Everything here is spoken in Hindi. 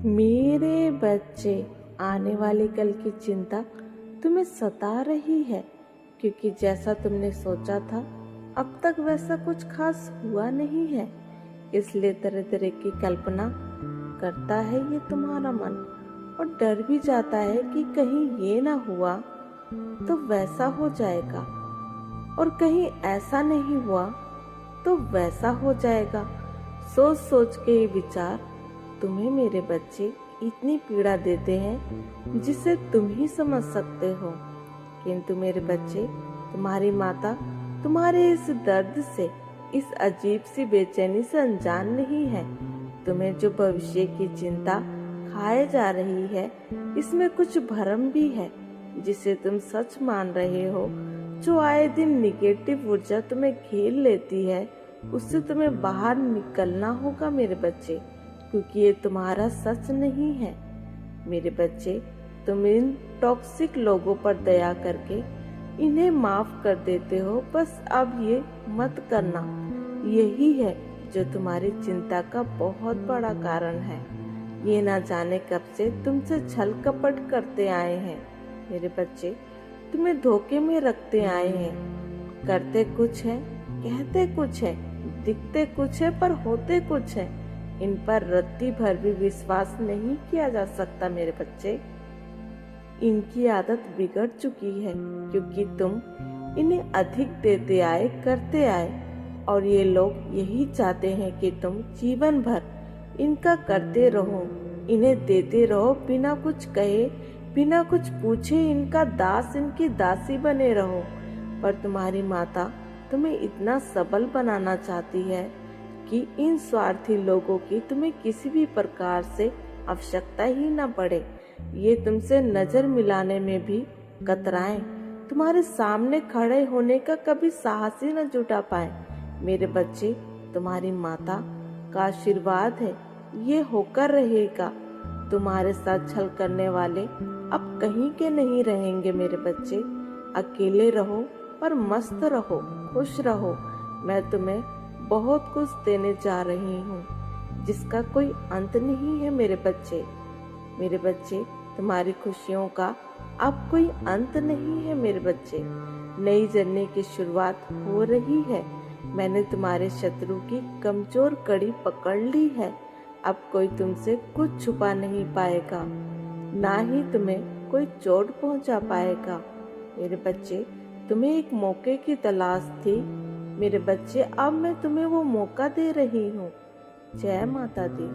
मेरे बच्चे, आने वाले कल की चिंता तुम्हें सता रही है, क्योंकि जैसा तुमने सोचा था अब तक वैसा कुछ खास हुआ नहीं है। इसलिए तरह तरह की कल्पना करता है ये तुम्हारा मन, और डर भी जाता है कि कहीं ये ना हुआ तो वैसा हो जाएगा, और कहीं ऐसा नहीं हुआ तो वैसा हो जाएगा। सोच सोच के ये विचार तुम्हें मेरे बच्चे इतनी पीड़ा देते हैं जिसे तुम ही समझ सकते हो। किंतु मेरे बच्चे, तुम्हारी माता तुम्हारे इस दर्द से, इस अजीब सी बेचैनी से अनजान नहीं है। तुम्हें जो भविष्य की चिंता खाए जा रही है, इसमें कुछ भ्रम भी है जिसे तुम सच मान रहे हो। जो आए दिन निगेटिव ऊर्जा तुम्हें घेर लेती है, उससे तुम्हें बाहर निकलना होगा मेरे बच्चे, क्योंकि ये तुम्हारा सच नहीं है। मेरे बच्चे, तुम इन टॉक्सिक लोगों पर दया करके इन्हें माफ कर देते हो, बस अब ये मत करना। यही है जो तुम्हारी चिंता का बहुत बड़ा कारण है। ये ना जाने कब से तुमसे छल कपट करते आए हैं मेरे बच्चे, तुम्हें धोखे में रखते आए हैं। करते कुछ है, कहते कुछ है, दिखते कुछ है, पर होते कुछ है। इन पर रत्ती भर भी विश्वास नहीं किया जा सकता मेरे बच्चे। इनकी आदत बिगड़ चुकी है, क्योंकि तुम इन्हें अधिक देते आए, करते आए, और ये लोग यही चाहते हैं कि तुम जीवन भर इनका करते रहो, इन्हें देते रहो, बिना कुछ कहे, बिना कुछ पूछे इनका दास, इनकी दासी बने रहो। पर तुम्हारी माता तुम्हें इतना सबल बनाना चाहती है कि इन स्वार्थी लोगों की तुम्हें किसी भी प्रकार से आवश्यकता ही न पड़े। ये तुमसे नजर मिलाने में भी कतराएं, तुम्हारे सामने खड़े होने का कभी साहस ही न जुटा पाए। मेरे बच्चे, तुम्हारी माता का आशीर्वाद है, ये होकर रहेगा। तुम्हारे साथ छल करने वाले अब कहीं के नहीं रहेंगे मेरे बच्चे। अकेले रहो पर मस्त रहो, खुश रहो। मैं तुम्हें बहुत कुछ देने जा रही हूँ जिसका कोई अंत नहीं है मेरे बच्चे। मेरे बच्चे, तुम्हारी खुशियों का अब कोई अंत नहीं है मेरे बच्चे। नई जर्नी की शुरुआत हो रही है। मैंने तुम्हारे शत्रु की कमजोर कड़ी पकड़ ली है। अब कोई तुमसे कुछ छुपा नहीं पाएगा, ना ही तुम्हें कोई चोट पहुंचा पाएगा। मेरे बच्चे, तुम्हें एक मौके की तलाश थी मेरे बच्चे, अब मैं तुम्हें वो मौका दे रही हूँ। जय माता दी।